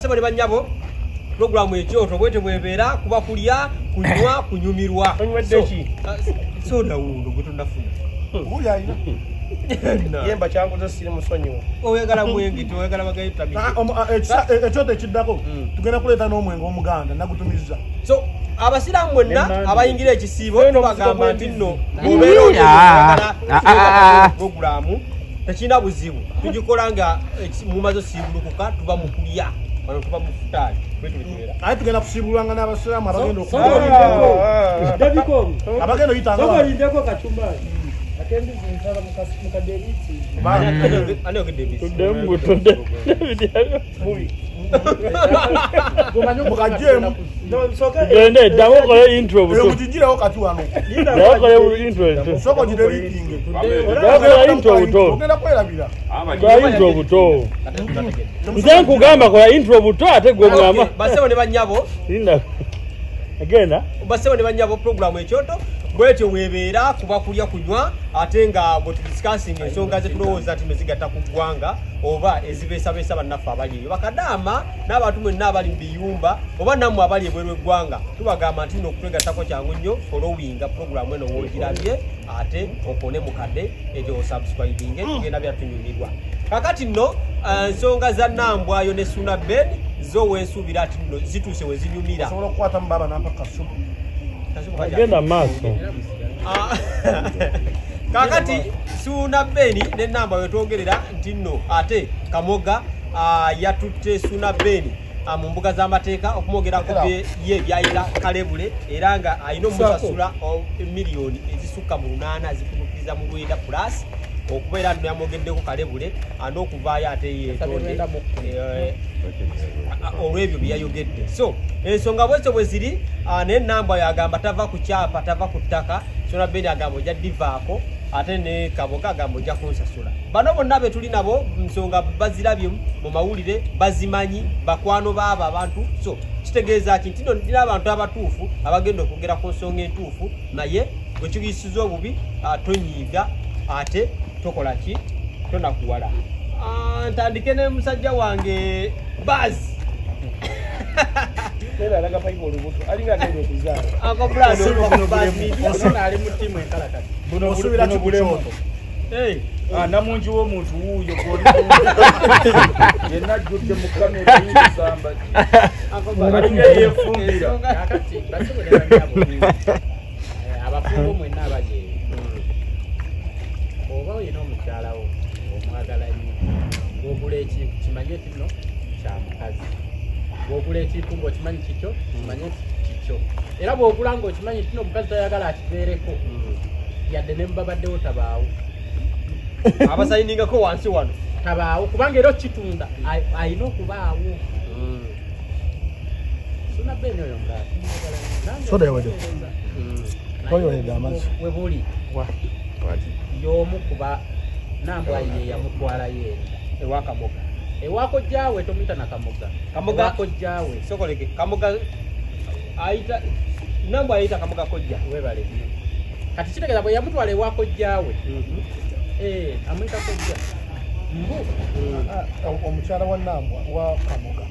Sebali banyabo programu ekyoto bwete bwebera kuba kulya kunywa kunyumirwa. So da wundo gutondafuna. Uya ayina. Yemba changu zo siri musonyiwo. Oyagala mwenge to oyagala bagayita bi. Ekyoto ekiddako tugenda kuleeta n'omwenge omuganda nagutumizza. So abasiramu mwenna abayingira ekisiibo tubagamba nti nno programu tekina buzibu tugikola nga mumazo siibulukuka tuba mu kulya wano tuba mu futali kwetu bitwera ayi tugenda kusiibulwanga n'abasiramu abagenda abagenda oyitanga sokolindeko kachumbari atendi zinsala mukaderiti ani ogedde bisi mukajemu gende damo kole intro buto mutigirewo kati wano damo kole intro soko gideritinge damo kole intro buto ogenda kwerabira kwa intro buto nze nkugamba kola intro buto ate gwe ngamba basebo ne banyabo linda agenda basebo ne banyabo programu ekyoto bwetyo webeera kuba kulya kunywa ate nga bwe tudiscussing ensonga zetulowooza ati nezigatta ku ggwanga oba ezibeesabeesa bannaffe abali eyo bakadaama n'abantu mwenna abali mu biyumba oba nammwe abali ebweru eggwanga tubagamba nti nno okutwegattako kyangu nnyo followinga programu eno woogirabye ate okone mukadde ekyo osubscribinge tugenda byatunyumirwa kakati nno ensonga za Nambwayo ne Suna Bed zo wensuubira ati nno zituuse we zinyumira osobola okukwatamu baba nampaka supu agenda maaso kakati Suna Beni ne Nambwayo twogerera nti nno ate Kamoga yatutte Suna Beni mu mbuga z'amateeka okumwogerako ye byayita kalebule era nga alina omusasula miliyoni ezisukka mu 8 zifumukiriza mu 9 plus okubeera nno yamwogeddeko kalebule n'okuvaayo ate yeetonde olw'ebyo bye yayogedde so ensonga bwezo bwe ziri naye Nambwayo agamba tava ku kyapa tava ku ttaka Suna Beni agamba ojja divaako ate ne Kaboga agamba ojja kunsasula bano bonna be tuli nabo nsonga bazirabye mu mawulire bazimanyi bakwano baabo abantu so kitegeeza ki ntino ndira abantu abatuufu abagenda okwogera ku nsonga entuufu naye bwe kiyisiza obubi tonyiiga ate tokola ki tonakuwala ntandike ne musajja wange bazi Nela alaga paipo olubuto alinga ngende okuzaala ako brando osuna ali mu timu enkalakati osubira kibulemo namungi w'omuntu wuuyo yenna ajjudde mu kamera yisamba alinga yeefumbira kakati basobolera nyabo abafumbo mwenna abaje oba oyina omukyalawo omwagala nnyo ogula ekintu kimanye kino kya mukazi bw'ogula ekintu ng'okimanyi kikyo kimanye kikyo era bw'ogula ng'okimanyi kino omukazi tayagala akibeereko yadde ne mubabaddewo tabaawo abasayiningako wansi wano tabaawo kubanga era okitunda ayina okubaawo Suna Beni oyo mulala soda yawadde oyo yedde amazzi we buli y'omu kuba Nambwayo ye yamutwalayo ewa Kamoga ewako jawe tomuyita na Kamoga Kamoga jawe sokoleke Kamoga ayita Nambwayo ayita Kamoga kojja webale kati kitegeeza bwe yamutwala ewako jawe amuyita kojja omukyala wa Nambwa wa Kamoga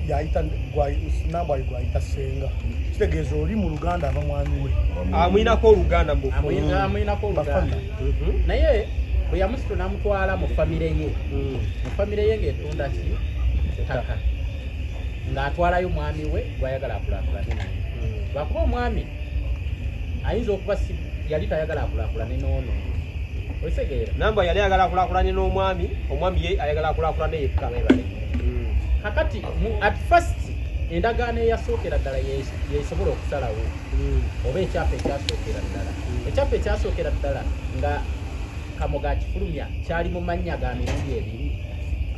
yayita Nambwayo gwayita senga kitegeeza oli mu Luganda aba mwami we amwinako oluganda amwinako oluganda naye bwe yamusito n'amutwala mu famire ye mu famire ye ng'etunda ki ttaka ng'atwalayo mwami we gwayagala akulaakulane naye lwakuba omwami ayinza okuba yali tayagala akulaakulane n'ono otegeera Nambwayo yali ayagala akulaakulane n'omwami omwami ye ayagala akulaakulane yekka kakati at first endagaano eyasookera ddala yesobola okusalawo oba ekyapa ekyasookera ddala ekyapa ekyasookera ddala nga Kamoga akifulumya kyali mu mannya ga mirundi ebiri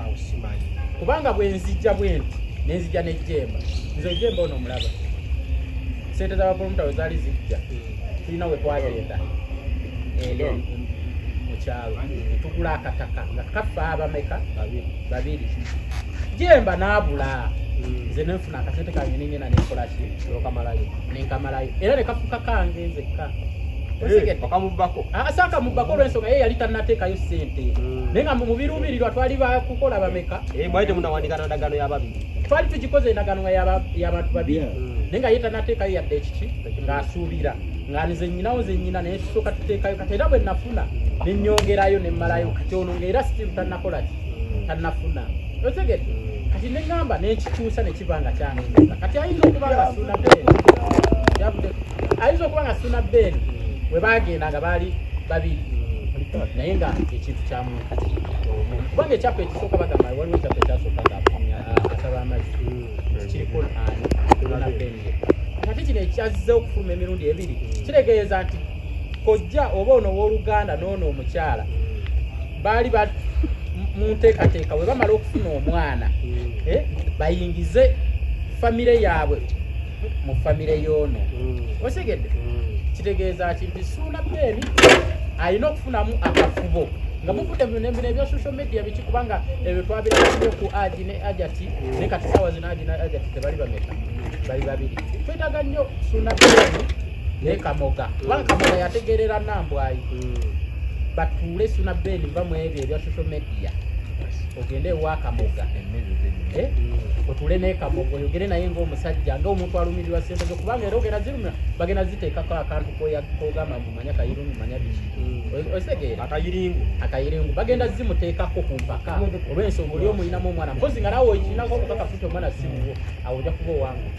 awo simanyi kubanga bwe nzijja bwenti nenzijja n'ejjemba nze ejjemba ono omulaba sente z'abapromota we zaali zijja tulina we twagenda mu kyalo netugula akataka nga kaffe abameka babiri jemba n'abula nze nenfuna akasente kange ningenda nenkolaki okamalayo nenkamalayo era ne kafuka kange nzekka bakamubako asaka mubako olw'ensonga ye yali tannateekayo ssente naye nga mu biruubirirwa twali bakukola bameka mwali temunawandika na ndagaano y'ababiri twali tugikoze endagaano y'abantu babiri naye nga ye tannateekayo yadde ekiki ng'asuubira nga nze nnyinawo ze nnyina naye tusooka tuteekayo kati era bwe nafuna ne nnyongerayo ne mmalayo kati ono ng'era still tannakola ki tannafuna otegedde kati ne ŋŋamba n'ekikyusa ne kiba nga kyanengeza kati ayinza okuba nga suna beeni ayinza okuba nga suna beeni bwe bagenda nga baali babiri naye nga ekintu kyamunkati kubanga ekyapa ekisooka bagamba waliwo ekyapa ekyasooka ngafumya asaba amazzi kiriko suna beeni kati kino ekyazze okufuluma emirundi ebiri kitegeeza nti kojja oba ono w'oluganda n'ono omukyala baali mu nteekateeka bwe bamala okufuna omwana bayingize famire yaabwe mu famire y'ono osegedde kitegeeza nti suuna beeni alina okufunamu akafubo nga muvudde bino ebya social media biki kubanga ebyo twabirayo ku aji ne ajati ne kati sawa zina aji ne ajati tebali bameka bali babiri twetaaga nnyo suuna beeni ne kamoga kubanga kamoga yategeerera Nambwayi batuule suuna beeni va mu ebyo ebya social media ogende ewa kamoga otuule ne kamoga oyogere naye ng'omusajja ng'omuntu alumirirwa ssente zo kubanga era ogenda zirumira bagenda ziteekako akantu kogamba mumanya kayiringu manya biki osegeera akayiringu bagenda zimuteekako ku mpaka olw'ensonga oli omuyinamu omwana mpozi nga nawe okirinako okukakafuta omwana sibuwo awo ojja kuba owangu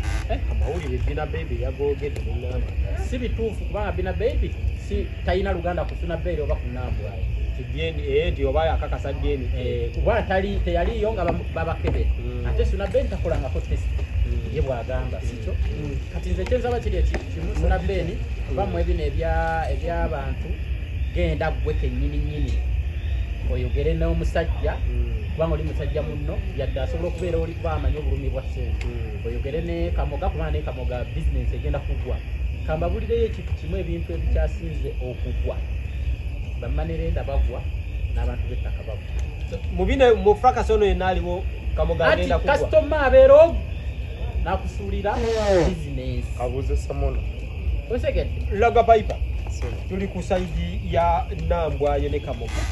amawulire Bina Baby yagoogedde muŋŋamba si bituufu kubanga Bina Baby si talina luganda kusuna beeri oba ku Nambwayi nti oba akakasa deni kubanga teyaliyo nga babakebera ate Suuna Beeni takolangako testi ye bwagamba sikyo kati nze kyensaba kiri kimu Suuna Beeni obamu ebino eby'abantu genda gwe kennyini oyogere n'omusajja kubanga oli musajja munno yadde asobola okubeera oli kuba amanyi obulumi bwa ssente oyogere ne kamoga kubanga ne kamoga bizinensi egenda kugwa kambabulireyo ekintu kimu ebintu ebikyasinze okugwa bamanerenda bagwa n'abantu b'ettaka bagwa mu fracas ono yenna aliwo kamoga agenda kugwa kasitoma abeera n'akusuulira bizinensi abuuze samono osegedde laga piper tuli ku saidi ya Nambwayi ne kamoga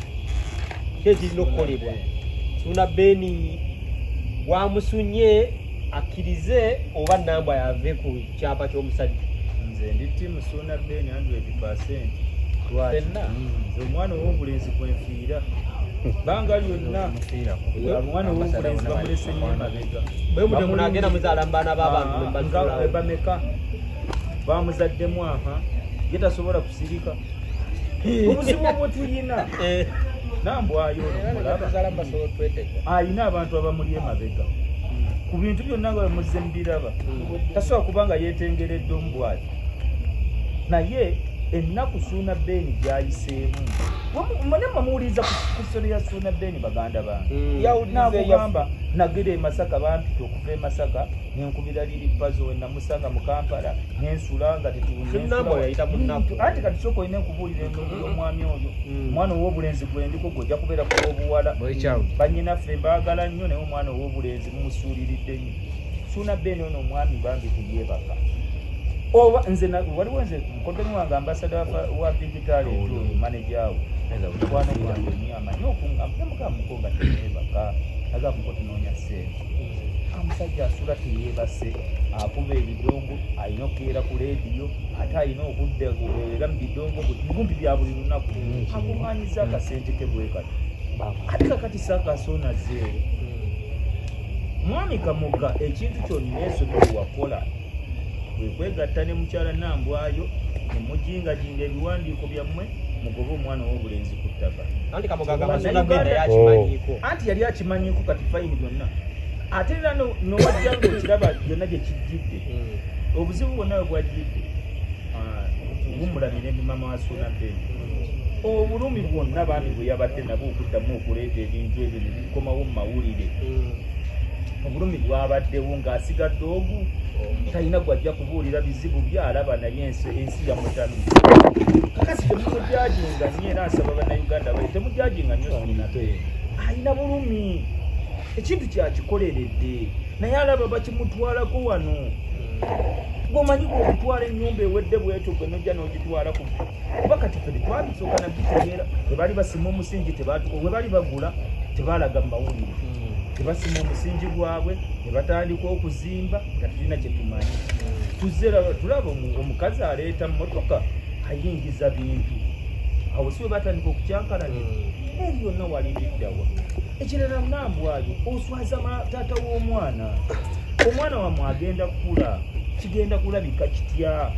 kyekirina okukolebwa Suuna Beeni wamusunye akkirize oba Nambwayi ave ku kyapa ky'omusajja nze ndi tiimu Suuna Beeni 100% omwana ow'obulenzi kwenfiira banga lyonna omwana ow'obulenzi bamulese nnyo emabega bwe mutwe munagenda muzaala mu baana b'abantu bameka bamuzaddemu aha ye tasobola kusirika obuzibu obwo tulina Nambwayi alina abantu abamuli emabega ku bintu byonna nga bemuzze mbiraba tasobola kubanga yeetengeredde omubwali naye ennaku Suuna Beeni gyayiseemu mune mamuwuliriza ku ssolo ya Suuna Beeni baganda bange nakugamba nagera e Masaka bampita okuva e Masaka nenkubira liri pazo we namusanga mu Kampala nensula nga anti kati sooka olina enkubuulira omwami oyo omwana ow'obulenzi gwendiko gwojja kubeera ku obuwala bannyinaffe mbaagala nnyo naye omwana ow'obulenzi mumusuuliridde nnyo Suuna Beeni ono omwami bambi teyeebaka oba nze waliwo nze mukoddomi wange ambasada wa digitali oyo manejawo mukwano gwange amanyi okungamuka nga teyeebaka agamuko tunoonya ssente omusajja asula teyeebase akuba ebidongo alina okukeera ku leediyo ate alina okudda era mu bidongo bigumpi bya buli lunaku akumanyiza akasente ke bwe kati ate kakati saakasoonazeewo mwami Kamoga ekintu kyonna esomero wakola kwegatta ne mukyala Nambwayi nemujingajinga ebiwandiiko byammwe mugobe omwana ow'obulenzi ku ttaka anti yali akimanyiiko kati fayini byonna ate era nowajjanga okiraba byonna gye kijjidde obuzibu bwonna bwe bwajjidde bumulamire mama wa Suuna Beeni obulumi bwonna bambi bwe yabadde nabwo okuddamu okuleeta ebintu ebyo ne bikomawo mu mawulire obulumi bwabaddewo ng'asigadde ogu talina gwajja kubuulira bizibu byalaba naye ensi yamutamye kakasi temumujajinga nnyo era nsaba bannayuganda bali temujajinga nnyo Suuna Beeni alina bulumi ekintu kyakikoleredde naye alaba bakimutwalako wano gomanyi okutwala ennyumba ewedde bwetyo gwe nojja n'ogitwala kuba kati ffe tetwabisooka nabitegeera bwe bali basima omusingi we bali bagula tebalaga mu mawulire tebasima omusingi gwabwe ne batandika okuzimba nga tulina kye tumanyi tulaba omukazi aleeta mmotoka ayingiza bintu awo si we batandika okukyankalanira eri yonna walibiddawa ekirala munambwayo oswaza taata w'omwana omwana wamwe agenda kukula kigenda kulabika kitya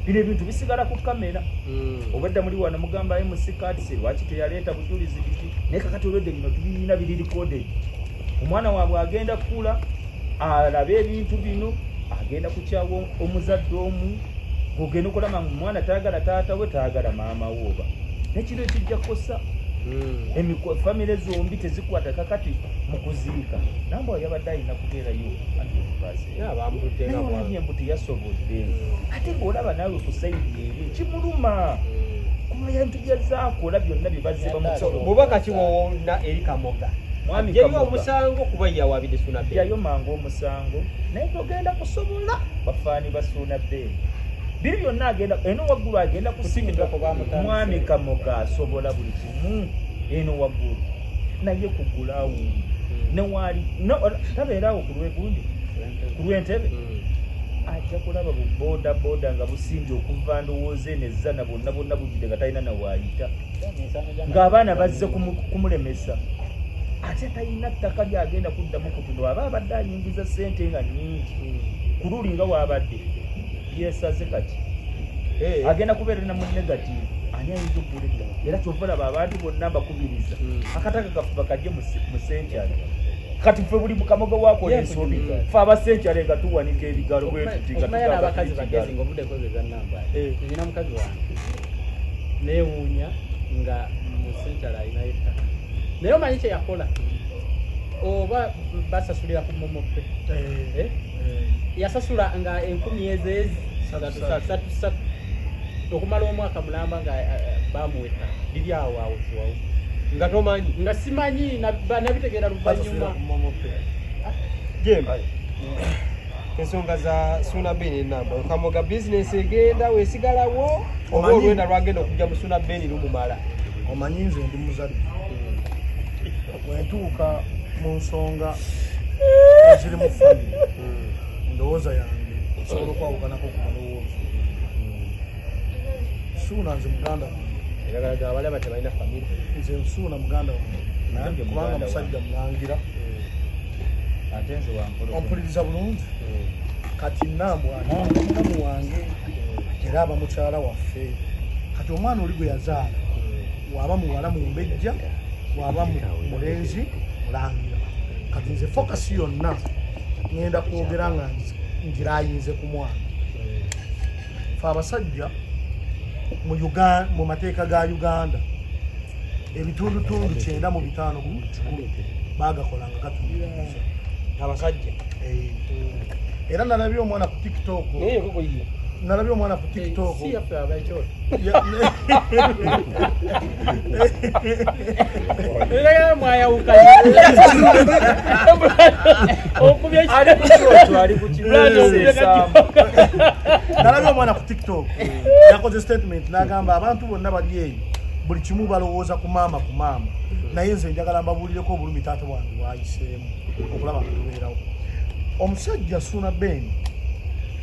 bino ebintu bisigala ku kamera obadda muli wano mugamba mckatsi lwaki teyaleeta bujulizi biki naye kakati olwedde bino tubirina biri recorded omwana waabwe agenda kukula alabe ebintu bino agenda kukyawa omuzadde omu ogenda okulaba omwana taagala taata we taagala maama we oba nekiro ekijja kukosa famire zombi tezikwata kakati mu kuziika namba yabadde alina kubeerayo embu teyasobodde ate ng'olaba naawe ku saidi eri kimuluma kuba yantu byazaakola byonna bye bazze bubaka kiwowona eri Kamoga yeyo omusango kuba yawabide Ssuuna Bell yayomanga omusango naye togenda kusobola bafaani ba Ssuuna Bell biri byonna agenda eno waggulu agenda kusinga mwami Kamoga asobola buli kimu eno waggulu naye kugulawo newali tabeerawo ku lwegundi ku lw'entebe ajja kulaba buboda nga businja okuva ndowooza enezana bonna bujjide nga talina nawaayita ng'abaana bazze kumulemesa ate talina ttaka lyagenda kuddamu kutuno aba abadde ayingiza ssente nga nnyingi ku luli nga waabadde yesaze kati agenda kubeerera mu negative ani ayinza okugulidda era kyova laba abantu bonna bakubiriza akataka kafuba kajje mu sentyale kati ffe buli Kamoga wakola ensobi ffe abasentyale nga tuwanika ebigalo bwetutimanya n'abakazi bagezi ng'obudde kwebeza namba nina mukazi wange neewuunya nga mu sentyale alinayo ettaka naye omanyi kye yakola oba basasulira ku momope yasasula nga 10,000 ezi 3 okumala omwaka mulamba nga bamuweta liri awo kiwawu nga tomanyi nga simanyi nabitegeera luvannyuma jemba ensonga za Ssuuna Bell enamba Kamoga bizinesi egenda weesigalawo oba olwenda lwagenda okujja mu Ssuuna Bell lumumala omanyi nze ndi muzadde wentuuka mu nsonga eziri mu famire ndowooza yange osobola okwawukanako ku malowoozo Ssuuna nze muganda abalaba tebalina famire nze Ssuuna muganda wange kubanga musajja mulangira ate nze ompuliriza bulungi kati nambwani mulamu wange era aba mukyala waffe kati omwana oli gwe yazaala waba muwala mumbejja waba mulenzi mulangira kati nze fokasi yonna ngenda kwogera nga ngirayinze ku mwana fe abasajja mu mateeka ga Uganda ebitundutundu 9 mu 5 bagakolanga gatunduza abasajja era nalabye omwana ku TikTok nalabye omwana ku TikTok si yaffe abaekyoto era mwayawukanye nalabye omwana ku TikTok yakoze statement n'agamba abantu bonna bali eyo buli kimu balowooza ku maama naye nze njagala mbabuulireko obulumi taata wange bwayiseemu okulaba nga tubeerawo omusajja Ssuuna Bell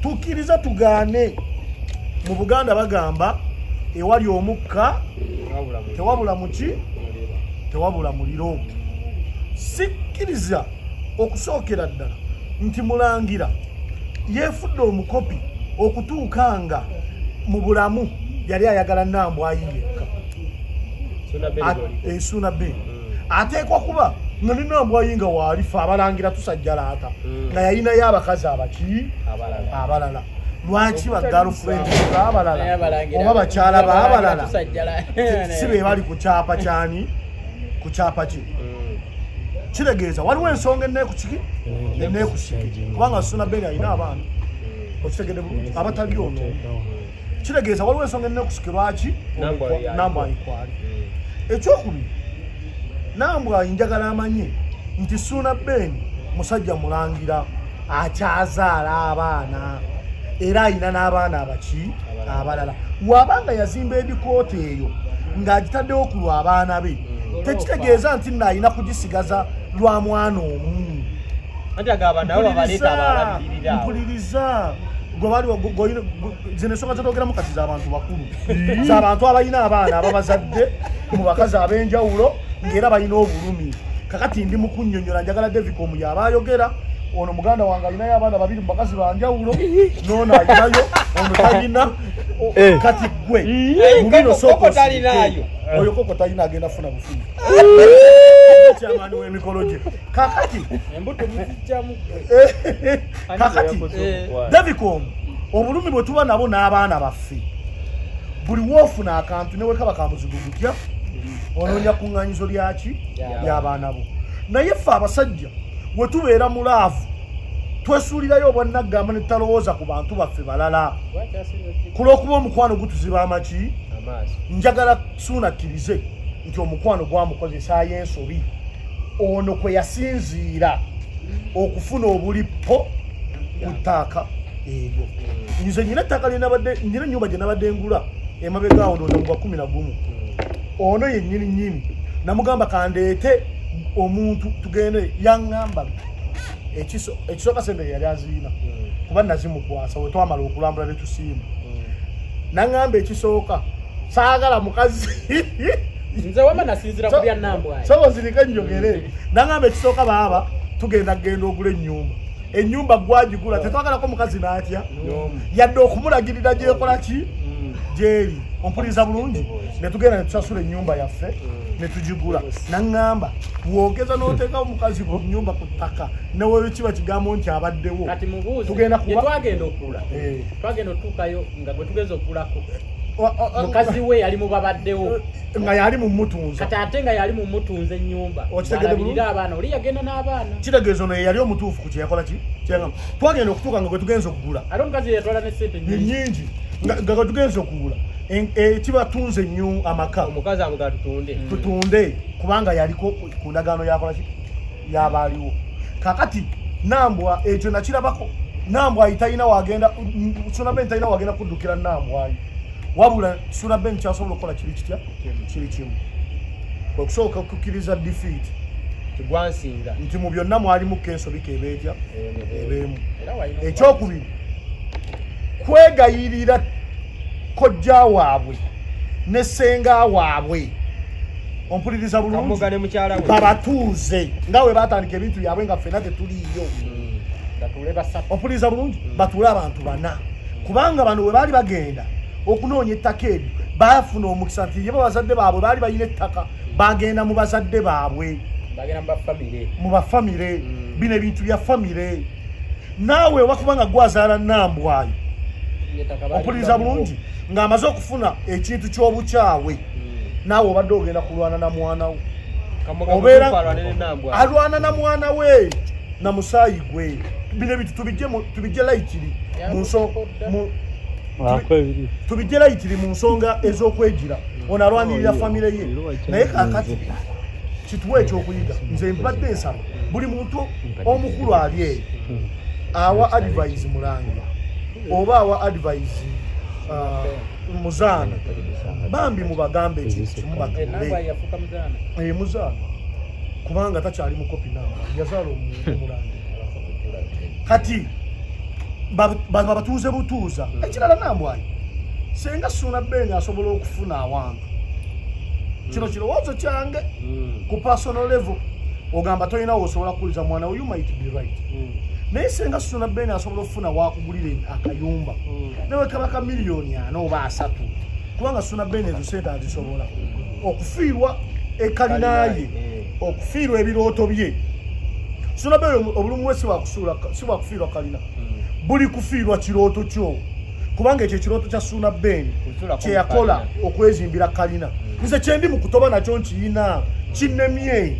tukkiriza tugaane mu Buganda bagamba ewali omukka tewabula muki tewabula muliro sikkiriza okusookera ddala nti mulangira yeefudde omukopi okutuukanga mu bulamu yali ayagala Nambwayi yekka Ssuuna Bell ateekwa kuba nga ne Nambwayi nga waalifa abalangira tusajjalaata nga yalinayo abakazi abaki abalala lwaki bagirlfriend abalala oba bakyala baabalala si be bali ku kyapa kyani ku kyapa ki kitegeeza waliwo ensonga enneekusiki kubanga Ssuuna Bell alina abaana okitegedde bulungi abatali ono kitegeeza waliwo ensonga enneekusiki lwaki Nambwayi kwali ekyokubiri Nambwayi njagala amanye nti Ssuuna Bell musajja mulangira akyazaala abaana era alina n'abaana abaki abalala wabanga yazimba ebikoota eyo ng'agitaddewo ku lw'abaana be tekitegeeza nti naalina kugisigaza lwa mwana omu mpuliriza zino ensonga zetogeramu kati z'abantu bakulu z'abantu abalina abaana ababazadde mu bakazi ab'enjawulo ng'era balina obulumi kakati ndi mu kunnyonnyola njagala Devicom yaba ayogera ono muganda wange alinayo abaana babiri mu bakazi banjawulo noono alinayo ono talina kati gwe mubino soko talinayo oyo koko talina agenda funa bufuni kyamani w'emikolo gye kakati kakati Devicom obulumi bwe tuba nabo n'abaana baffe buli woofuna akantu newe kaba kamuzigugutya onoonya kuŋŋaanyizo lyaki ly'abaana bo naye ffe abasajja we tubeera mulaavu twesuulirayo obwannagamba ne tutalowooza ku bantu baffe balala ku lw'okuba omukwano gutuziba amaki njagala suunakkirize nti omukwano gwamukozesaayo ensobi ono kwe yasinziira okufuna obulippo ku ttaaka eryo nze nyina ettaka nyina ennyumba gye nabadde ngula emabegaawo ndowooza mu gwa 11 ono yennyini namugamba kandeete omuntu tugende yaŋŋamba ekisooka sente yali aziina kuba nazimukwasa we twamala okulambula ne tusiima naŋŋamba ekisooka saagala mukazi nze wama nasinzira ku bya Nambwa sobo zirika njogere naŋŋamba ekisooka baaba tugenda ogula ennyumba gwagigula tetwagalako mukazi n'atya yadde okumulagirira gyekola ki gyeri ompuliriza bulungi ne tugenda ne tusasula ennyumba yaffe ne tugigula naŋŋamba bwogeza n'oteekawo omukazi ku nnyumba ku ttaka neweyo kiba kigambo nti abaddewo kati mubuuze tugenda twagenda okula twagenda otuukayo nga gwe tugeza okulako mukazi we yali mubabaddewo nga yali mumutunza kati ate nga yali mumutunza ennyumba alabirira abaana oli yagenda n'abaana kitegeeza ono yali omutuufu ku kyeyakola ki twagenda okutuuka nga gwe tugenza okugula ate omukazi yatwala ne sente nyingi nga gwe tugenza okugula kibatunze nnyo amaka omukazi amugala tutunde kubanga yaliko ku ndagaano yakola ki yabaaliwo kakati Nambwa ekyo nakirabako Nambwa italina wagenda Sunaben talina wagenda kuddukira Nambwa wabula Sunaben kyasobola okukola kiri kimu okusooka okukkiriza defeat kigwansinga nti mu byonna mwalimu kensobi kebeetya ebeemu ekyokubiri kwegayirira kojja waabwe ne ssenga waabwe ompuliriza bulungi babatuuze nga we batandika ebintu byabwe nga ffenna tetuliiyo ompuliriza bulungi batuule abantu bana kubanga bano we baali bagenda okunoonya ettaka eryo baafuna omukisa nti ye bazadde baabwe baali balina ettaka bagenda mu bazadde baabwe mu bafamire bino ebintu bya famire naawe wakubanga gwazaala Nambwayo ompuliriza bulungi ng'amaze okufuna ekintu ky'obukyawe naawe obadde ogenda kulwana na mwana wo obeera alwana na mwana we na musaayi gwe bino ebintu tubijje layitiri tubijje layitiri mu nsonga ez'okwegira ono alwanirira famire ye naye kakati kituwa ekyokuyiga nze mbadde nsaba buli muntu omukulu ali eyo awa advise Mulangira oba awa advise Muzaana bambi mubagambe ekintu kimubatuule Muzaana kubanga takyali mukopi Nambwa yazaala Mulangira kati babatuuze butuuza ekirala Nambwayo senga Sunaben asobola okufuna awantu kino kirowoozo kyange ku personal level ogamba tolina osobola kukuliza mwana you might be right naye senga Sunaben asobola okufuna wakugulira akayumba newe kabaka miliyoni 4 oba 3 kubanga Sunaben ezo sente azisobola okufiirwa ekalinaye okufiirwa ebirooto bye Sunaben obulumu we si wakufiirwa kalina buli kufiirwa kirooto kyo kubanga ekyo ekirooto kya Sunaben kyeyakola okwezimbira kalina nze kyendi mu kutoba nakyo nkiyina kinnemye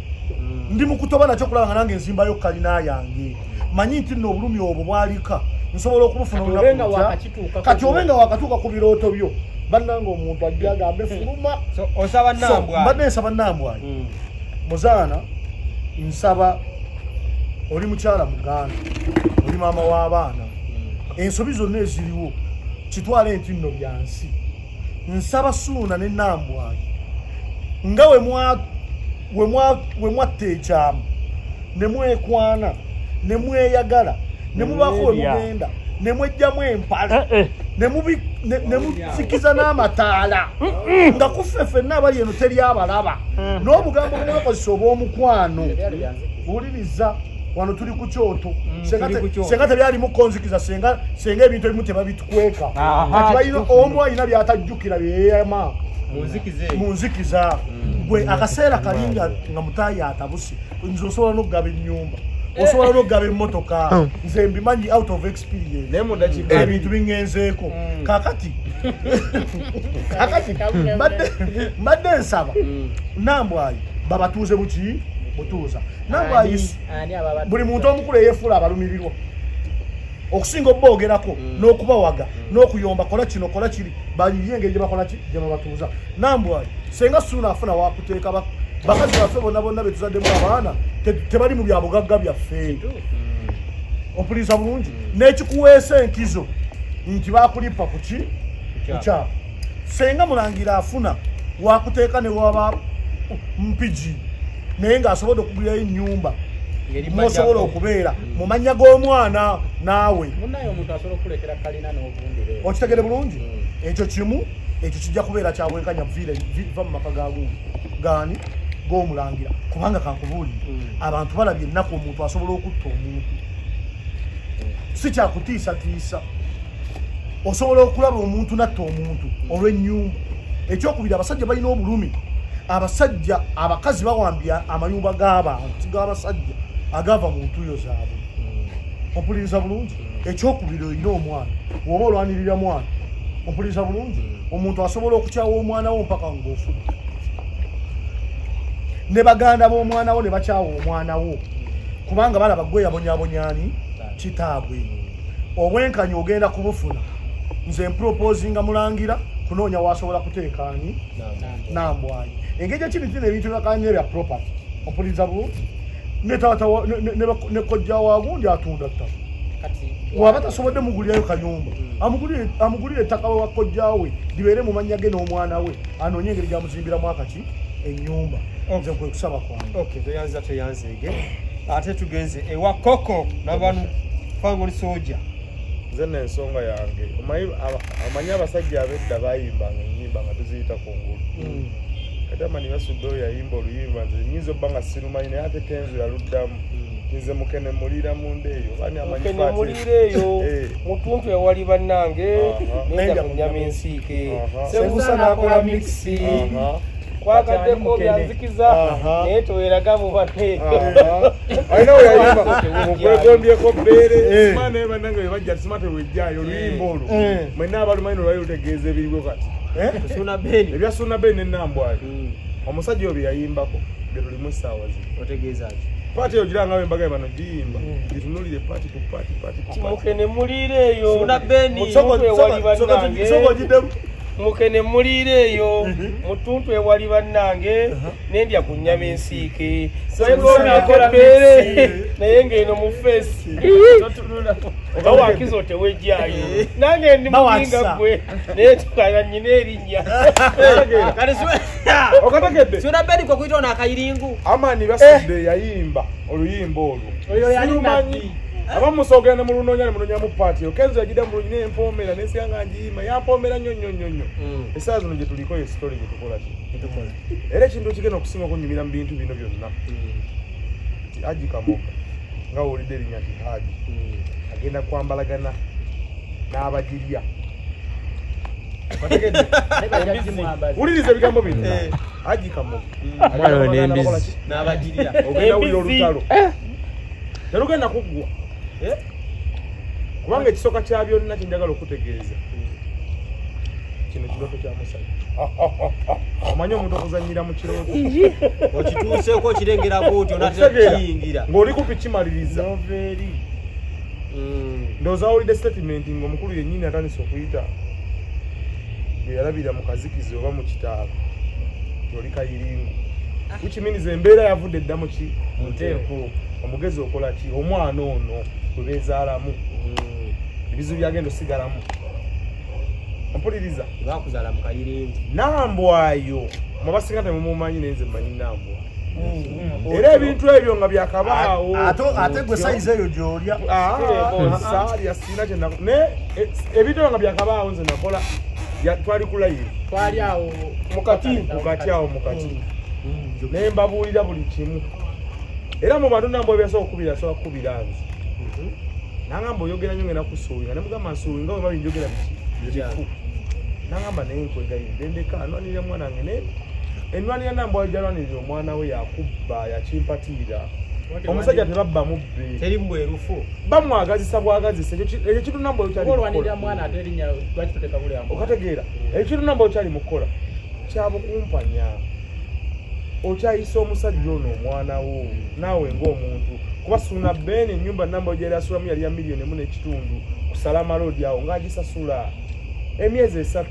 ndi mu kutoba nakyo kulaba nga nange nzimbayo kalina yange manyi nti nno obulumi obwo bwalika nsobola okubufuna olunaku kati obenga wakatuuka ku birooto byo bannanga omuntu ajja agambe fuluma mbadde nsaba Nambwayo Muzaana nsaba oli mukyala muganda oli maama w'abaana ensobi zonna eziriwo kitwale nti nno byansi nsaba Ssuuna ne Nambwai nga we mwatta ekyamu ne mwekwana ne mweyagala ne mubaako we mugenda ne mwejjamu empala ne muzikiza n'amataala nga kuffe ffenna abali eno teri abalaba n'obugambo bumwekozesa obw'omukwano wuliriza wano tuli ku kyoto senga tebyalimu konzikiza senga ebintu ebimu tebabitukweka kati balina omu alina byatajjukira byeyama munzikiza gwe akaseera kalinga nga mutaayi atabuse nze osobola n'okugaba ennyumba osobola n'okugaba emmotoka nze mbimanyi out of experience ebintu biŋŋenzeeko kakati mbadde nsaba Nambwai babatuuze buki butuuza Nambwai buli muntu omukulu eyefuula abalumirirwa okusinga obboogerako n'okubawaga n'okuyomba kola kino kola kiri baliri engeri gye bakola ki gye babatuuza Nambwai senga Ssuuna afuna wakuteeka bakazi baffe bonna betuzaddemu abaana tebali mu byabugagga byaffe opuliza bulungi n'ekikuweesa enkizo nti bakulipa kuki kukyapa senga Mulangira afuna wakuteeka ne waba mpigi naye ng'asobodde okugulirayo ennyumba mwosobola okubeera mu mannya g'omwana naawe okitegere bulungi ekyo kimu ekyo kijja kubeera kyabwenkanya va mu maka gaani g'Omulangira kubanga kankubuulire abantu balabye ennaku omuntu asobola okutta omuntu si kyakutiisatiisa osobola okulaba omuntu natta omuntu olw'ennyumba ekyokubiri abasajja balina obulumi abasajja abakazi bawambya amayumba g'abantu g'abasajja agava mu ntuuyo zaabwe ompuliriza bulungi ekyokubiri olina omwana woba olwanirira mwana ompuliriza bulungi omuntu asobola okukyawa omwana wo mpaka ng'ofudde ne baganda b'omwana wo ne bakyawa omwana wo kubanga balaba gwe yabonyabonyani kitaabwe obwenkanya ogenda kubufuna nze mproposinga Mulangira kunoonya wasobola kuteekaani Nambwai engeri ekiri tina ebintu byakanye bya property ompuliriza bulungi ne taata ne kojja wagundi atunda ttaka waba tasobodde mugulirayo kanyumba amugulire ettaka wa kojjaawe libeere mu mannya ge n'omwana we anoonye engeri gyamuzimbiramu akaki ennyumba nze kwe kusaba kwange teyanzeege ate tugenze ewa Koko n'abantu fangoli soja nze n'ensonga yange amanyi abasajja ab'edda bayimbanga ennyimba nga tuziyita kungulu kati amanyi basudde oyo yayimba oluyimba nze nyinza obba nga sirumanyi naye ate kenzo yaluddamu nze mukene mulira munda eyo mukene mulira eyo mutuntu ewali bannange nenda kunyama ensiike sebusa nakola mixi kwagaddeko byanzikiza naye toeraga mu bane alina weyayimba okwegombyeko bbeere sima naye bannange webajja sima tewejjayo oluyimba olwo mwena abalumanyi nolwali lutegeeza ebiriwo kati ebya Ssuuna Beni ne Nambwai omusajja oyo byeyayimbako bye tulimu essaawa zino otegeeza ki paati eyo girangawo embaga bano giyimba gitunulire paati ku paati mukene mulira eyo Ssuuna Beni ewali bannange mukene mulira eyo mutuntu ewali bannange nendya ku nnyama ensiike sayegombyeko bbeere naye ng'eno mu feesi oba wakizo tewejjayo nange ndi mulinga gwe naye tukala nnyina erinnya okategedde Ssuuna Beni kwe kuyita ono akayiringu amaani basudde yayimba oluyimba olwo abamusogera ne mulunoonya ne munoonya mu paati okenzo yagida mu lunyina empoomera nesiyanga ngiima yampomera nnyo essaawa zino gye tuliko yo sitori gye tukola ki era ekintu kigenda okusinga okunyumira mu bintu bino byonna Haji Kamoga nga wulidde erinnya ti Haji agenda kwambalagana n'abagirya wuliriza ebigambo bino Haji Kamoga n'abagirya ogenda wulira olutalo terugenda kuggwa kubanga ekisooka kya byonna kyenjagala okutegeeza kino kirooto kya musajja omanyi omuntu okuzannyira mu kirooto okituuseeko okirengera bwotyo natekiyingira ng'oli kupi kimaliriza ndowooza wulidde statement ng'omukulu yennyini atandise okuyita bwe yalabira mu kazikizi oba mu kitaaba tyoli kayiringu kukiminiza embeera yavudde edda mu ki munteeko omugezi okola ki omwana ono kwe beezaalamu ebizibu byagenda osigalamu ompuliriza bakuzala mu kayirinzi nambwayo mwabasinga temumumanyi nenze mmanyi nambwa era ebintu ebyo nga byakabaawo ate gwe sayizi eyo gy'olya saalya sina kyenako ebintu ebyo nga byakabaawo nze nakola twali kulayivu twali awo mukati awo mukati naye mbabuulira buli kimu era mu bantu nambwa ebyasobola okukubira asobola kukubira nze nangamba oyogera nyo ngenda kusuuwinga nemugamba nsuuwinga weba binjogera bikifu nangamba naye nkwegayirire ndeka anwanirira mwana wange naye enwanira nambwa jalwanirira omwana we yakubba yakimpatiira omusajja tebabba mubbe teri mbwerufu bamwagazisa bwagazisa ekyo kitu nambwa olwanirira mwana ate erinnya lwaki toteka buli amu okategeera ekitu nambwa okyali mukukola kyabukumpanya okyayisa omusajja ono omwana wo naawe ng'omuntu kuba suna bene ennyumba nambwa gyali asulamu yali ya miliyoni emu n'ekitundu kusalama road awo ng'agisasula emyezi 3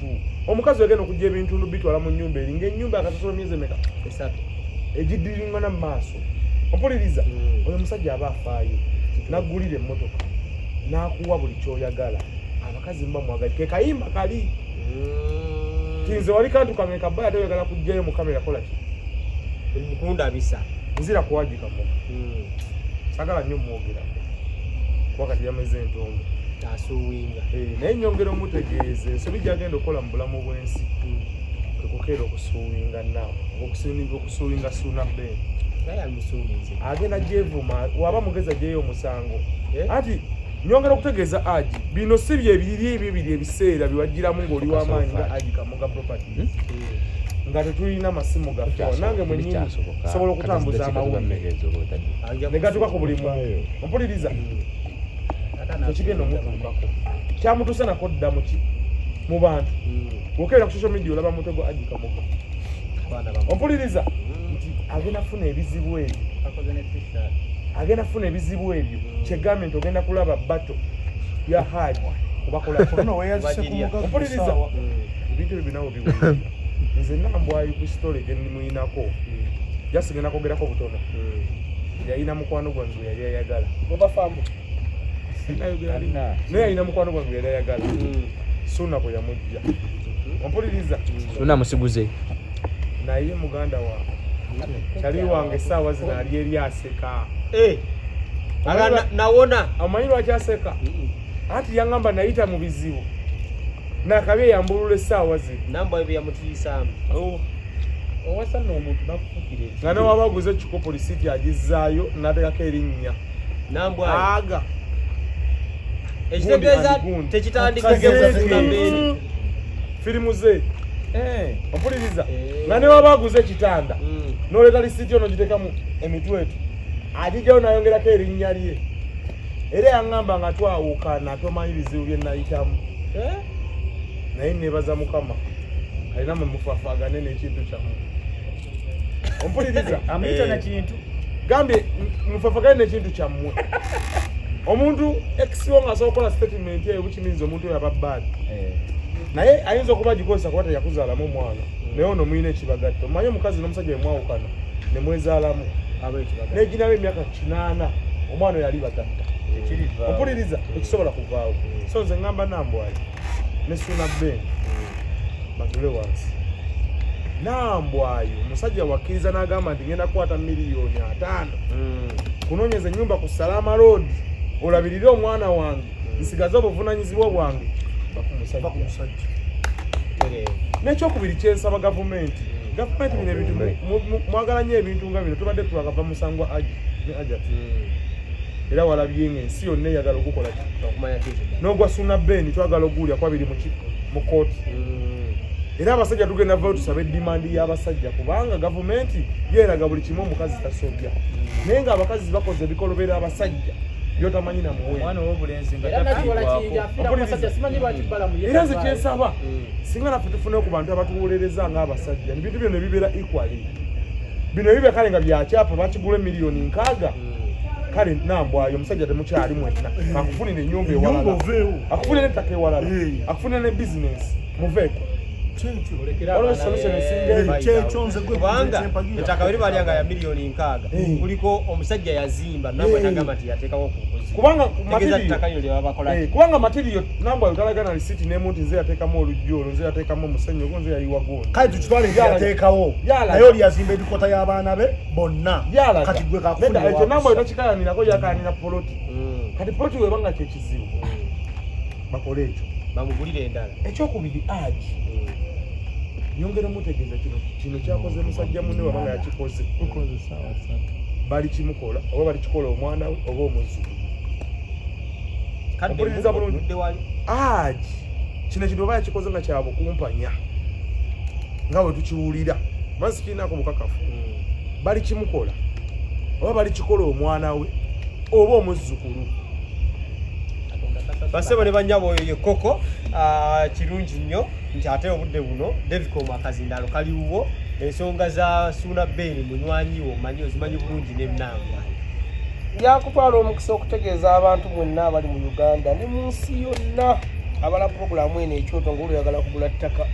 omukazi wegenda okujja ebintundu bitwala mu nnyumba eri ng'ennyumba akasasula emyezi emeka 3 egidiringana mu maaso ompuliriza oyo omusajja aba afaayo naggulira emmotoka n'akuwa buli kyoyagala abakazi mba mwagala ke kayimba kali kinze wali kantu kange kabbala toyagala kujjayo mu kamera kola ki mukundabisa nzira kuwagika mu sagala nnyo mwogera wakati yameze entongo asuwinga naye nyongera omutegeeze ensobi gyagenda okukola mu bulamu bw'ensi kekukeera okusuuwinga naawe okusuuwinga suuna beni agenda gyevuma waba mugeza gyeyo omusango anti nyongera okutegeeza agi bino si byebiri ebiseera biwagiramu ng'oli w'amaanyi nga agi kamuga property nga tetulina masimu gaffe nange mwenyini sobola okutambuza amawulire ne gatuka ku buli muntu ompuliriza tekigenda omutuukako kyamutuuse nako dda mu bantu bwokeera ku social media olaba mutego agi kamuga ompuliriza nti agenda funa ebizibu ebyo agenda funa ebizibu ebyo kyegambye nti ogenda kulaba bato ya haji kubakolaumpuliriza ebintu ebyo binawo biwulira nze nambwayo ku sitole genimuyinako jasigenda kwogerako butono yayina mukwano gwange yali ayagala naye yayina mukwano gwange yali ayagala suna kwe yamujja ompuliriza suna musiguze naye muganda wange kyali wange essaawa zino ali eri aseka nawona amanyi lwaki aseka anti yaŋŋamba nayita mu bizibu nakabye yambulula essaawa zino nambwa ebyo yamutiisaamu owasa n'omuntu nakufukire nga newaba aguze ekikopo lisiti agizzaayo natekako erinnya nambwa aga ekitegeeza tekitandikagezafuna firimu ze ompuliriza nga newaba aguze ekitanda n'oleta lisiti ono gitekamu emitwetu agijjayo nayongerako erinnya lye era yaŋŋamba nga twawukana tomanyi bizibu bye nayitamu naye nebaza mukama alina mumufafaagane n'ekintu kyamu ompuliriza amuyita nakintu gambye mufafaagane n'ekintu kyammwe omuntu ekisiwo ng'asobola okukola statement eyo bukimirinza omuntu oyo ababaadi naye ayinza okuba agikozesa kuba teyakuzaalamu omwana naye ono muyina ekibagatto manye omukazi n'omusajja bemwawukana nemwezaalamu neginawo emyaka 8 omwana oyo ali bagatta ompuliriza ekisobola kuvaawo so nze ŋŋamba nambwayo nesuna beni batule wansi nambwayo omusajja wakkiriza n'agamba nti ngenda kukwata miliyoni 5 kunoonyeza ennyumba ku salama road olabirire omwana wange nsigaze obuvunanyizibwa bwange bakumusajja n'ekyokubiri kyensaba gavumenti bino ebintu mwagala nnyo ebintu nga bino tubadde twagava musangwa agi ne ajati era walabye ng'ensi yonna eyagala okukola n'ogwa suna beni twagala oguulya kwabiri mu kooti era abasajja tugenda vayo tusabe edimandi y'abasajja kubanga gavumenti yeeraga buli kimu omukazi tasobya naye ng'abakazi bakoze ebikolobera abasajja byotamanyi namuweera nze kyensaba singa naffe tufune ku bantu abatuwolereza ng'abasajja ebintu byonna bibeera equally bino ebibe kale nga byakyapa bakigula miliyoni 6 kale nambwayo omusajja temukyali mwenna akufunira ennyumba ewalala akufunira ettaka ewalala akufunira ne bizinesi muveeko kubanga ettaka beri balyanga ya miliyoni 6 kuliko omusajja yazimba nabwe nagamba nti yateekawo ku bukozi kubanga material namba yotalagana risiti nemuntu nze yateekamu olujjolo nze yateekamu omusenyu nze yayiwa gondi kale tukitwale yateekawo naye oli yazimba edikota y'abaana be bonna kati gwe kakekyo namba yotakikalanirako yakalanira poloti kati poloti webanga kyekizibu bakole ekyo bamugulire endala ekyokubiri aji nyongera mutegeeza kino kyakoze musajja munne wabanga yakikoze bali kimukola oba bali kikola omwana we oba omuzzukulu kapuliriza bulungi aji kino kintu oba yakikoze nga kyabukumpanya nga bwe tukiwulira mazi kirinako bukakafu bali kimukola oba bali kikola omwana we oba omuzzukulu basebo ne banyabo oyo ye koko kirungi nnyo nti ate obudde buno Devicom akazindalo kaliwo ensonga za Suna Beni munywanyiwo omanyi ozimanyi bulungi n'ebinangwa yakutwala omukisa okutegeeza abantu bonna abali mu Uganda ne mu nsi yonna abala puroguramu eno ekyoto ng'oluyagala kugula ttaka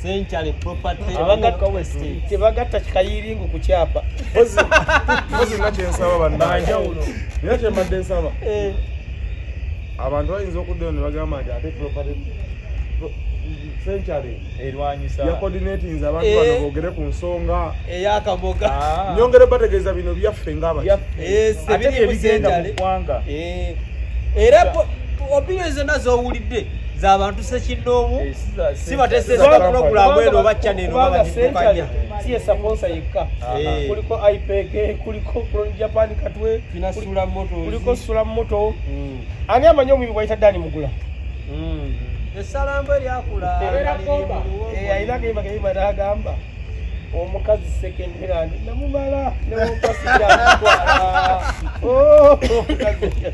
Century Property tebagatta kikayiringu ku kyapa pozi nga kyensaba bannanjawulo era kyembadde nsaba abantu bayinza okuddayo ne bagamba nti ate Century erwanyisa ya coordinating abantu bano boogere ku nsonga eyakaboga nyongere bategeeza bino byaffe ng'abaki ate ebigenda mu ggwanga era opinion zonna z'owulidde z'abantu sekinnoomu si bateeseza puroguramu eno oba channel oba bagikukanya si ye sponsor yekka kuliko IPK kuliko Japan Katwe kuliko Sula Moto ani amanyi omubi bwayita Dani Mugula esalambo eryakula ayina kayimba n'agamba omukazi second hand namumala newopasiryamutwala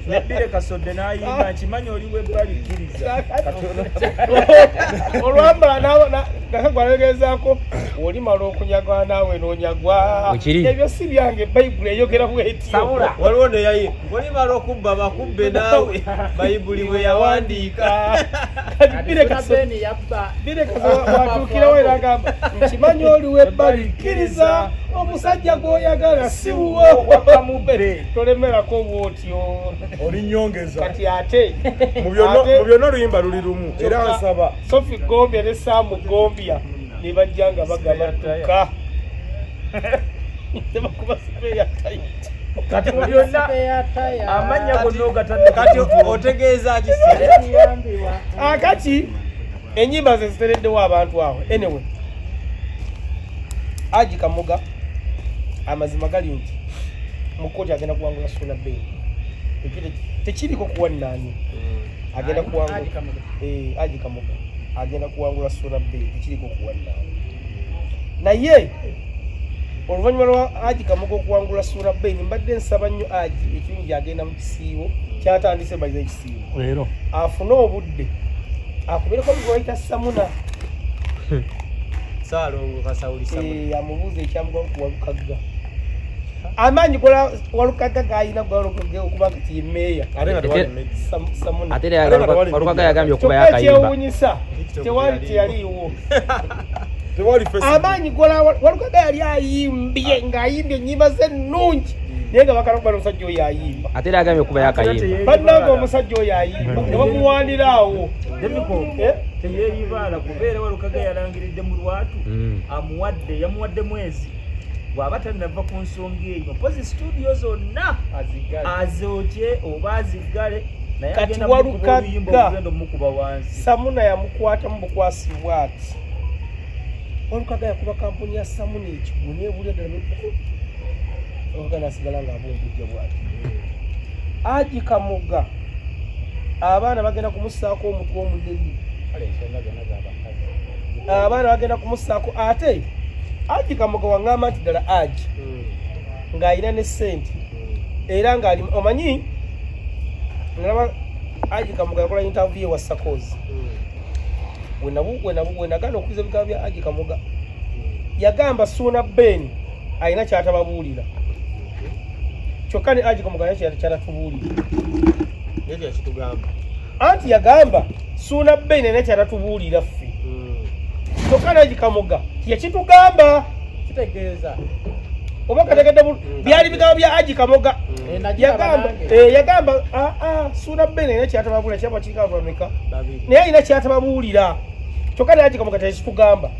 nebire kasodde n'ayimba nkimanyi oli webbalikkiriza olwambala nakagwalegezaako olimala okunyagwa naawe n'onyagwa ebyo si byange bayibuli eyogera bwetyo waliwo neyayi olimala okubba bakubbe naawe bayibuli bwe yawandiika bire kasowatuukirawo eragamba nkimanyi oli webbalikkiriza omusajja gw'oyagala siwo wakamubbe tolemerako bwotyo oli nyongeza kati ate mu byonna oluyimba luli lumu era nsaba Sophie Gombia ne Samu Gombia ne bajja nga bagaba ttuka tebakuba sipeya tayiti kati mu byonna amanya gonna ogatadde kati otegeeza kisi kati enyimba ze zitereddewo abantu awo anyway Aji Kamuga amazima gali nti mukoti agenda kuwangula Suna Beni tekiriko kuwannaanya agenda kuwangula Aji Kamuga agenda kuwangula Suna Beni tekiriko kuwannaanya naye oluvannyuma lwa Aji Kamuga okuwangula Suna Beni mbadde nsaba nnyo Aji ekirungi agenda mu kisiibo kyatandise bayiza ekisiibo leero afune obudde akubeereko bigwayita Samuna Salongo kasawulisa amubuuza ekyamugwa kuwalukagga amaanyi gola walukagga gayina gwalukagga okuba nti yemeeya Samuna ate walukagga yagambye okuba yakayimba ekyewuunyisa tewali teyaliiwo amaanyi gola walukagga yali ayimbye ng'ayimbye ennyimba ze ennungi naye nga bakala okuba n'omusajja oyo ayimba ate era agambye okuba yakayimba bannanga omusajja oyo ayimba ne bamuwandira awo teyeeyibaala kubeera walukagga yalangiridde mu lwatu yamuwadde mwezi bw'aba tannava ku nsonga eyo mpozi studio zonna azookye oba aziggale naye kati walukagga omukuba wansi Samuna yamukwata mu bukwasi bwati walukagga yakuba kampuni ya Samuna ekigwo neebulya ddala oluganda asigala ng'abumbujja bwati Aji Kamuga abaana bagenda kumusaako omutwe omunene abaana bagenda kumusaako ate Aji Kamuga waŋŋamba nti ddala Aji ng'alina ne ssente era ng'ali omanyi nalaba Aji Kamuga yakola interview wa Sakozi wenagana okwiza ebigambo bya Aji Kamuga yagamba Suna Beni alina kyatababuulira kyokka ne Aji Kamuga naye kyatatubuulira ekitugamba anti yagamba Suna Beni alina kyatatubuulira ffe kyokka Haji Kamoga yakitugamba kitegeeza oba kategedde byali bigambo bya Haji Kamoga yagamba Ssuuna Bene era kyatababulira kyaba kirikavameka naye alina kyatababuulira kyokka ne Haji Kamoga tekitugamba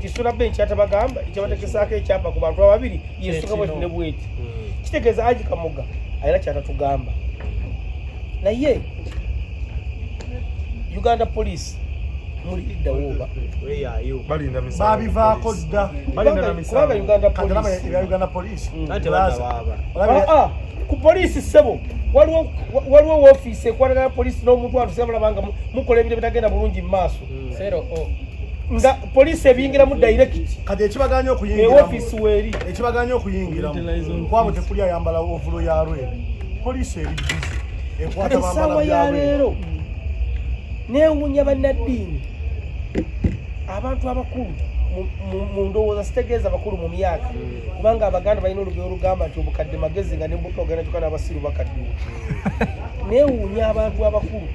Ssuuna Bene kyatabagamba ekyabategesaako ekyapa ku bantu ababiri yesuka bweti ne bweti kitegeeza Haji Kamoga alina kyatatugamba naye Uganda Police muliddawo oba babivaako dda kubanga Uganda Police ku poliisi ssebo waliwo woofiisi ekwatagana poliisi n'omuntu atusebalabanga mukola ebintu bitagenda bulungi mu maaso nga poliisi ebiyingiramu direct kati ekibaganya okuyingiramu woofiisi weeri ekibaganya okuyingiramu kwabo tekuli ayambala ovulo ya lwe poliisi eri bizi ekwata bambala ya leero neewuunya bannaddiini abantu abakulu mu ndowooza sitegeeza bakulu mu myaka kubanga Abaganda balina olugero olugamba nti obukadde magezi nga nembuto ogenda kyokka n'abasiru bakaddiwa neewuunya abantu abakulu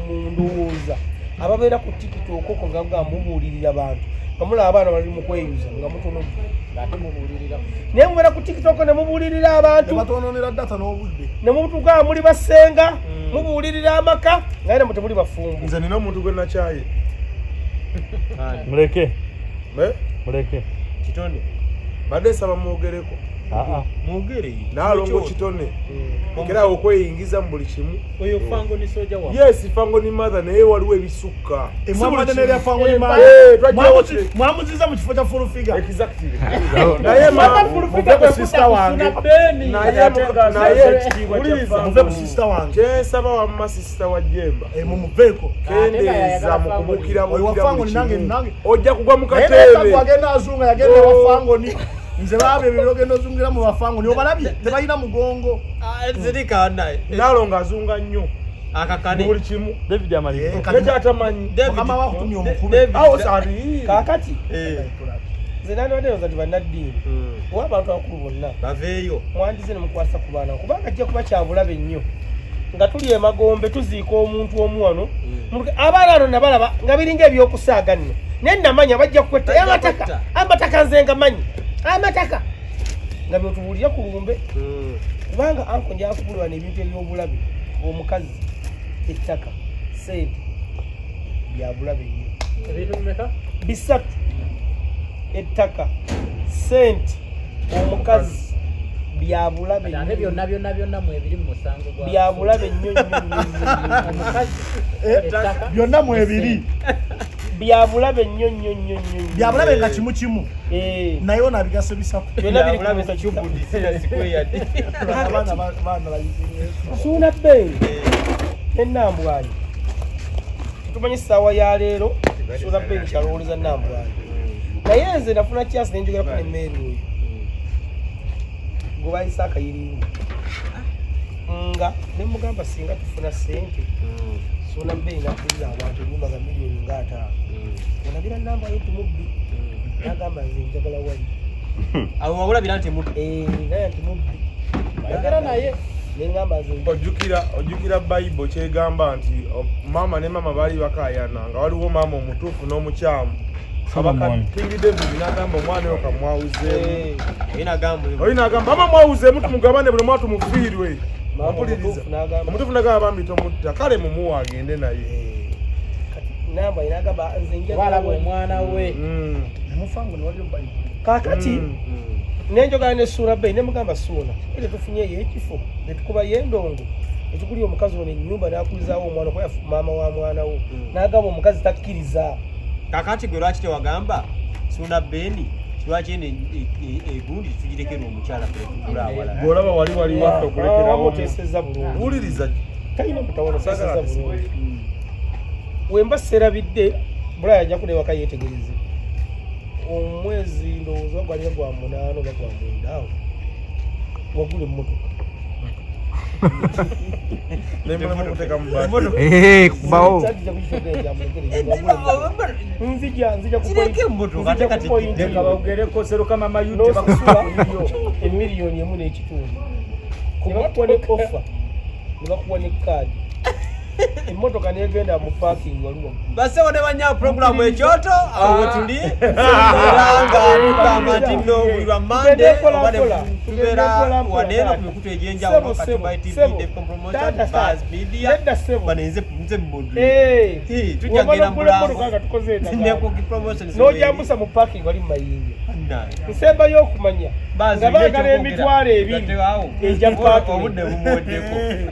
mu ndowooza ababeera ku TikTok okwo nga mubuulirira abantu nga mulaba abaana bali mu kweyuza nga mutono ate mubuulirira naye mubeera ku TikTok ne mubuulirira abantu batonoonera data n'obudde ne mutuuka muli basenga mubuulirira amaka naye namwe temuli bafumbo nze nina omuntu gwe nakyaye muleke Kitonde badde saba mwogereko mwogere naalongo kitone era okweyingiza mu buli kimu oyo fango ni soja wa yes fango ni mother naye waliwo ebisukka emwamade nerya fango ni mwamuziza mu kifo kya full figure exactly naye muve ku sister wange muve ku sister wange kyensaba wamma sister wa Jemba mumuveeko kendeeza mukubukira oyo wafango ni nange ojja kugwa mu kateebe agenda azunga yagenda wafango ni nze babe ebirogendo zungira mu bafango ni obalabye tebalina mugongo zirikanaye nalonga azunga nnyo akakane buli kimu David Amalika nekyatamanyi mukama wakutumye omukulu kaakati nze nandibaderoza nti bannaddiini owa abantu abakulu bonna baveeyo mwandize ne mukwasa ku baana kubanga ajja kuba kyabulabe nnyo nga tuli emagombe tuziika omuntu omu wano abaana ano nabalaba nga biringa ebyokusaaga nno naye namanya bajja kukwetta amataka nze nga manyi amataka nga byotubuulira ku lumbe kubanga anko njakubulwa n'ebintu ebyobulabe omukazi ettaka sente byabulabe nnyo ebintu bimeka bisatu ettaka sente omukazi byabulabe ate byonna mu ebiri mu musango gwa byabulabe nnyo omukazi byonna mu ebiri byabulabe nnyo byabulabe nga kimu kimu naye ona bigase bisatu byabulabe kyubudisira sikweyadde Ssuuna Bene n'ennambwanyi tumanyi essaawa ya leero Ssuuna Bene kyalowoleza nnambwanyi naye nze nafuna chance nenjogerako nemmeeri oyo gwe bayise akayiringo nga nemugamba singa tufuna sente Ssuuna Bene nakulira abantu enyumba nga miliyoni nga 5 olagira namba yo tumubbi nagamba nze njagala wali awo wabulabira nti muddu naye nti mubbi ayogera naye nengamba nze ojjukira bayibuli kyegamba nti maama ne maama baali bakayana nga waliwo maama omutuufu n'omukyamu King David nagamba omwana oyo kamwawuzeemu oyo nagamba mama mwawuzeemu tumugabane buli mwatu mufiirwe omutuufu nagamba bambi tomutta kale mumuwa agende naye namba inagamba nze njagala omwana we mufango ne wali bayibuli kakati nenjogana ne Ssuuna Bene nemugamba Ssuuna ere tufunyeyo ekifo netukuba yendongo etukuli omukazi ono ennyumba nakulizaawo omwana kwa maama wa mwana wo nagamba omukazi takkiriza kakati gwe lwaki tewagamba Ssuuna Bene lwaki eno egundi tugirekera omukyala golaba wali watto okurekerawo teseza bulungi wuliriza talina mutawono teseza bulungi wemba serabidde bulaya ajja kulewaka yeetegereze omwezi ndowooza gwalira gwa 8 oba gwa 9 awo wagula emmotoka kubawo bagereko serukama mayute bakusula $1.5 million kubakuwa ne offer ne bakuwa ne kaadi emmotoka negenda mu parking waliwo basewo ne banya programu ekyoto awo tuli nga tugamba nti nno buli lwa Monday tubeera waneeno ku mikutu egy'enjawulo Katubai TV, Defcon Promotion, Buzz Media bano nze mmundu tujjagenda mbulamu n'ojambusa mu parking wali mu mayinja nsembayo okumanya nga baagala emitwalo ebiri egya paatule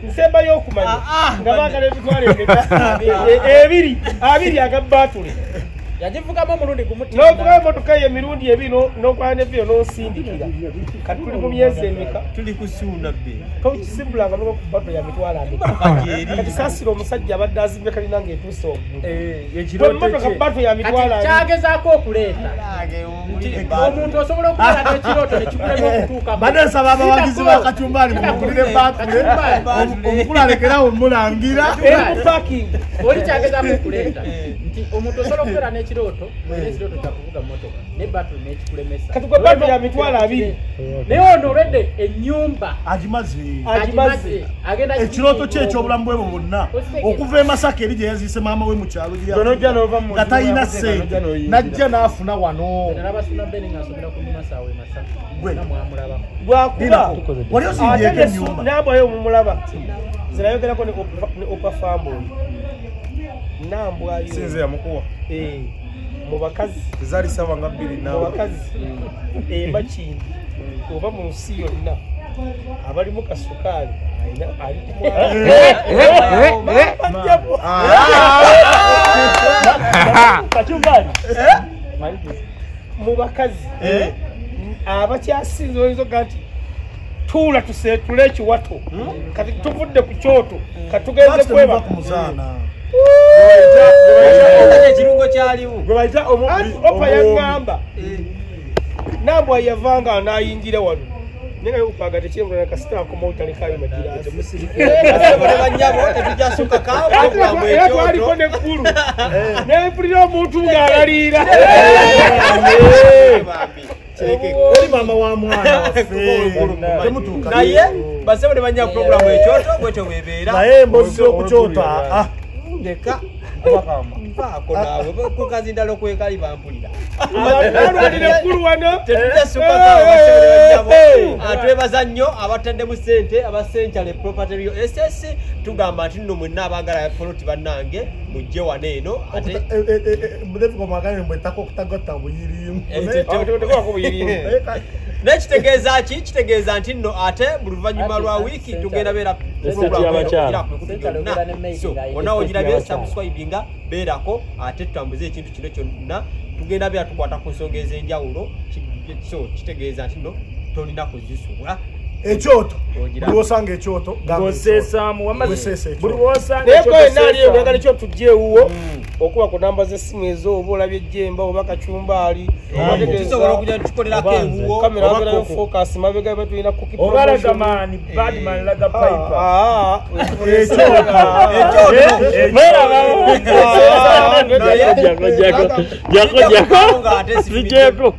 nsembayo okumanya nga baagala emitwalo abiri aga baatule yagivugamu omulundi n'ovuga emotoka ye emirundi ebiri n'okwala neviyo n'osindikira kati tuli mu myezi emeka tuli kusuuna be tokisimbulanga noba ku bato ya mitwalo kati saasira omusajja abadde azimbye kalina ng'etuusa omumotoka bato ya mitwalo kyagezaako okuleeta omuntu osobola okubeera n'ekirooto nekikulema okutuuka badesaba abawagizi ba Kachumbali mumugulire baatule omukulu alekerawo mulangira mu parking oli kyagezaako okuleeta nti omuntu osobola okubeera n'ekirooto n'ekirooto kyakuvuga motoka ne batule n'ekikulemesa kati gwe bato ya mitwalo abiri naye ono olwedde ennyumba agimaze ekirooto kye ekyobulamu bwe bwonna okuva e Masaka eri gye yaziise maama we mu kyalo nga talina ssente najja n'afuna wano bwakuba wali osindyeko ennyumba nambayo omumulaba zinayogerako ne opa famboy nambwayo sinze yamukuwa mu bakazi zali sawa nga 2 mu bakazi bakindi oba mu nsi yonna abalimu kasukaali ali Kachumbali mu bakazi abakyasinze oyinza oga nti tuula tuseetule ekiwato kati tuvudde ku kyoto katugenze kweba ekirungo kyaliwo gwe bayita opa yaŋŋamba nambwa yavanga n'ayingira wano naye upaga tekyembula na kasita akoma utalekayo magiraasi era twaliko neggulu nempulira omuntu ng'alaliira oli maama wa mwana waffe naye basebo ne banya programu ekyoto bwetyo bwebeera naye embozi okukyota ndeka mpaako naawe kukazindala okwekali bampulira alwalira eggulu wano twebaza nnyo abattaddemu ssente abasenkyale property real estate tugamba nti nno mwenna abaagala poloti bannange mujje wano eno nekitegeeza ki kitegeeza nti nno ate mu luvannyuma lwa wiiki tugenda beera onawo girabye subscribinga beerako ate tutambuze ekintu kino kyonna tugenda beera tukwata ku nsonga ez'enjawulo so kitegeeza nti nno tolina kuzisubwa ekyoto buli osanga ekyoto goseesaamu buli wosanga naye ko enaali eyo oyagala ekyo tujja ewuwo okuba ku namba z'essimu ezo oba olabye ejjemba oba Kachumbali tusobola okujja tukolerako ewuwo kamera agalayo focus mabega be tulina cookie oba lagaman badman laga piper jako